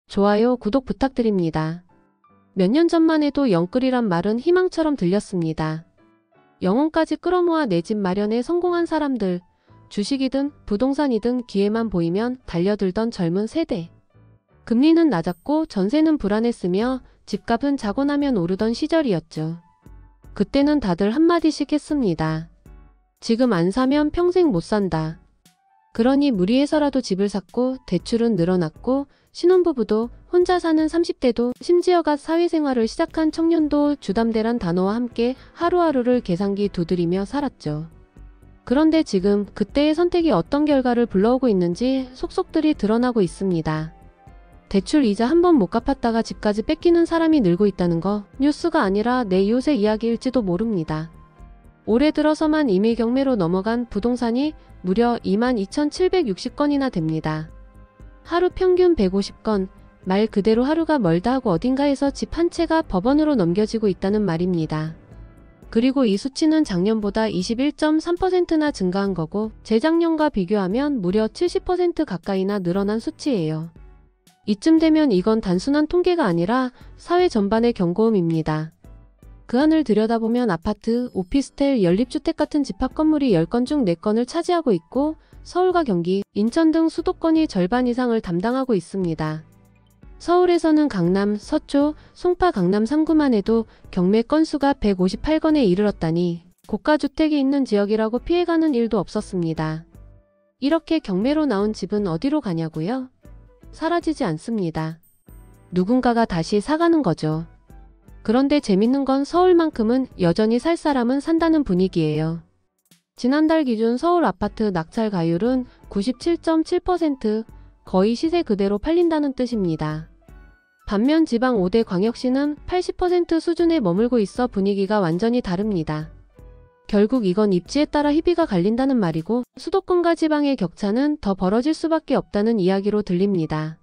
좋아요, 구독 부탁드립니다. 몇 년 전만 해도 영끌이란 말은 희망처럼 들렸습니다. 영혼까지 끌어모아 내 집 마련에 성공한 사람들, 주식이든 부동산이든 기회만 보이면 달려들던 젊은 세대. 금리는 낮았고 전세는 불안했으며 집값은 자고 나면 오르던 시절이었죠. 그때는 다들 한마디씩 했습니다. 지금 안 사면 평생 못 산다. 그러니 무리해서라도 집을 샀고 대출은 늘어났고 신혼부부도 혼자 사는 30대도 심지어가 사회생활을 시작한 청년도 주담대란 단어와 함께 하루하루를 계산기 두드리며 살았죠. 그런데 지금 그때의 선택이 어떤 결과를 불러오고 있는지 속속들이 드러나고 있습니다. 대출 이자 한 번 못 갚았다가 집까지 뺏기는 사람이 늘고 있다는 거 뉴스가 아니라 내 이웃의 이야기일지도 모릅니다. 올해 들어서만 임의 경매로 넘어간 부동산이 무려 22,760건이나 됩니다. 하루 평균 150건, 말 그대로 하루가 멀다 하고 어딘가에서 집 한 채가 법원으로 넘겨지고 있다는 말입니다. 그리고 이 수치는 작년보다 21.3%나 증가한 거고 재작년과 비교하면 무려 70% 가까이나 늘어난 수치예요. 이쯤 되면 이건 단순한 통계가 아니라 사회 전반의 경고음입니다. 그 안을 들여다보면 아파트, 오피스텔, 연립주택 같은 집합 건물이 10건 중 4건을 차지하고 있고 서울과 경기, 인천 등 수도권이 절반 이상을 담당하고 있습니다. 서울에서는 강남, 서초, 송파 강남 3구만 해도 경매 건수가 158건에 이르렀다니 고가주택이 있는 지역이라고 피해가는 일도 없었습니다. 이렇게 경매로 나온 집은 어디로 가냐고요? 사라지지 않습니다. 누군가가 다시 사가는 거죠. 그런데 재밌는 건 서울만큼은 여전히 살 사람은 산다는 분위기예요. 지난달 기준 서울 아파트 낙찰 가율은 97.7%, 거의 시세 그대로 팔린다는 뜻입니다. 반면 지방 5대 광역시는 80% 수준에 머물고 있어 분위기가 완전히 다릅니다. 결국 이건 입지에 따라 희비가 갈린다는 말이고 수도권과 지방의 격차는 더 벌어질 수밖에 없다는 이야기로 들립니다.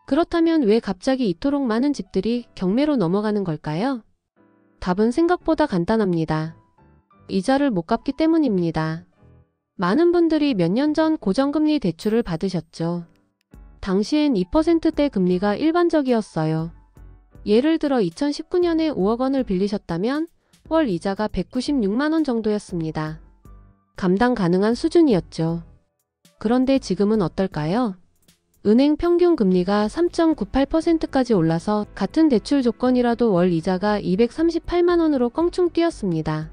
그렇다면 왜 갑자기 이토록 많은 집들이 경매로 넘어가는 걸까요? 답은 생각보다 간단합니다. 이자를 못 갚기 때문입니다. 많은 분들이 몇 년 전 고정금리 대출을 받으셨죠. 당시엔 2%대 금리가 일반적이었어요. 예를 들어 2019년에 5억 원을 빌리셨다면 월 이자가 196만 원 정도였습니다. 감당 가능한 수준이었죠. 그런데 지금은 어떨까요? 은행 평균 금리가 3.98%까지 올라서 같은 대출 조건이라도 월 이자가 238만 원으로 껑충 뛰었습니다.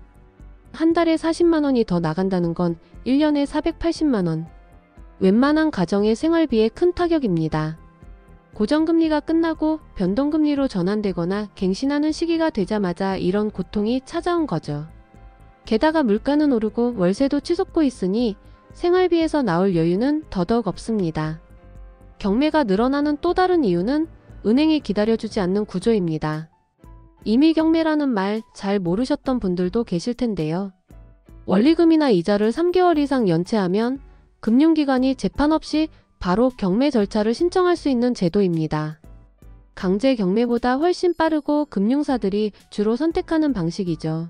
한 달에 40만 원이 더 나간다는 건 1년에 480만 원. 웬만한 가정의 생활비에 큰 타격입니다. 고정금리가 끝나고 변동금리로 전환되거나 갱신하는 시기가 되자마자 이런 고통이 찾아온 거죠. 게다가 물가는 오르고 월세도 치솟고 있으니 생활비에서 나올 여유는 더더욱 없습니다. 경매가 늘어나는 또 다른 이유는 은행이 기다려주지 않는 구조입니다. 임의 경매라는 말 잘 모르셨던 분들도 계실 텐데요. 원리금이나 이자를 3개월 이상 연체하면 금융기관이 재판 없이 바로 경매 절차를 신청할 수 있는 제도입니다. 강제 경매보다 훨씬 빠르고 금융사들이 주로 선택하는 방식이죠.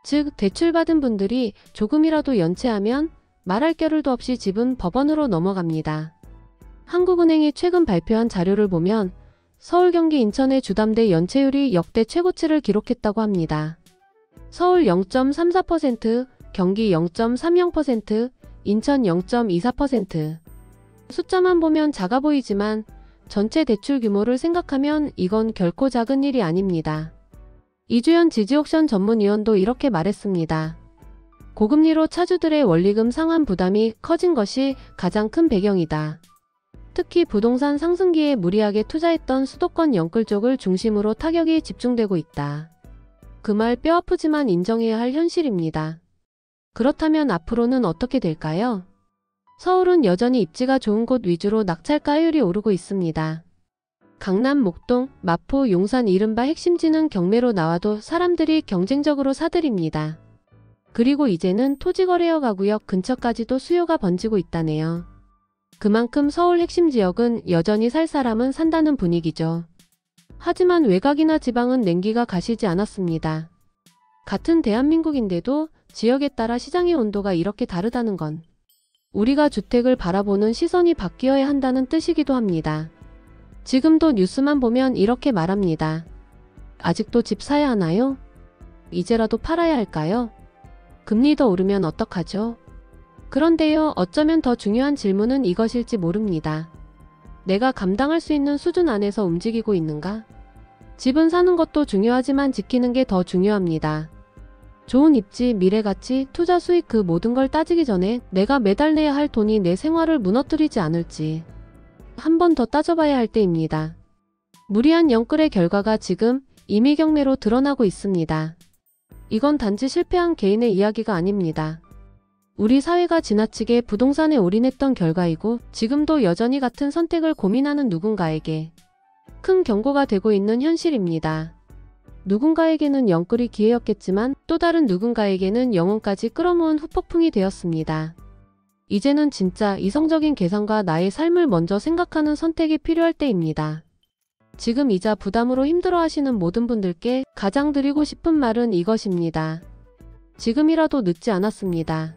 즉 대출받은 분들이 조금이라도 연체하면 말할 겨를도 없이 집은 법원으로 넘어갑니다. 한국은행이 최근 발표한 자료를 보면 서울, 경기, 인천의 주담대 연체율이 역대 최고치를 기록했다고 합니다. 서울 0.34%, 경기 0.30%, 인천 0.24%. 숫자만 보면 작아 보이지만 전체 대출 규모를 생각하면 이건 결코 작은 일이 아닙니다. 이주연 지지옥션 전문위원도 이렇게 말했습니다. 고금리로 차주들의 원리금 상환 부담이 커진 것이 가장 큰 배경이다. 특히 부동산 상승기에 무리하게 투자했던 수도권 영끌 쪽을 중심으로 타격이 집중되고 있다. 그 말 뼈아프지만 인정해야 할 현실입니다. 그렇다면 앞으로는 어떻게 될까요? 서울은 여전히 입지가 좋은 곳 위주로 낙찰가율이 오르고 있습니다. 강남, 목동, 마포, 용산 이른바 핵심지는 경매로 나와도 사람들이 경쟁적으로 사들입니다. 그리고 이제는 토지거래허가구역 근처까지도 수요가 번지고 있다네요. 그만큼 서울 핵심 지역은 여전히 살 사람은 산다는 분위기죠. 하지만 외곽이나 지방은 냉기가 가시지 않았습니다. 같은 대한민국인데도 지역에 따라 시장의 온도가 이렇게 다르다는 건 우리가 주택을 바라보는 시선이 바뀌어야 한다는 뜻이기도 합니다. 지금도 뉴스만 보면 이렇게 말합니다. 아직도 집 사야 하나요? 이제라도 팔아야 할까요? 금리 더 오르면 어떡하죠? 그런데요, 어쩌면 더 중요한 질문은 이것일지 모릅니다. 내가 감당할 수 있는 수준 안에서 움직이고 있는가? 집은 사는 것도 중요하지만 지키는 게 더 중요합니다. 좋은 입지, 미래 가치, 투자 수익 그 모든 걸 따지기 전에 내가 매달 내야 할 돈이 내 생활을 무너뜨리지 않을지 한 번 더 따져봐야 할 때입니다. 무리한 영끌의 결과가 지금 이미 경매로 드러나고 있습니다. 이건 단지 실패한 개인의 이야기가 아닙니다. 우리 사회가 지나치게 부동산에 올인했던 결과이고 지금도 여전히 같은 선택을 고민하는 누군가에게 큰 경고가 되고 있는 현실입니다. 누군가에게는 영끌이 기회였겠지만 또 다른 누군가에게는 영혼까지 끌어모은 후폭풍이 되었습니다. 이제는 진짜 이성적인 계산과 나의 삶을 먼저 생각하는 선택이 필요할 때입니다. 지금 이자 부담으로 힘들어하시는 모든 분들께 가장 드리고 싶은 말은 이것입니다. 지금이라도 늦지 않았습니다.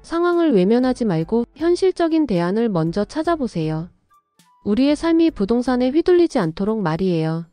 상황을 외면하지 말고 현실적인 대안을 먼저 찾아보세요. 우리의 삶이 부동산에 휘둘리지 않도록 말이에요.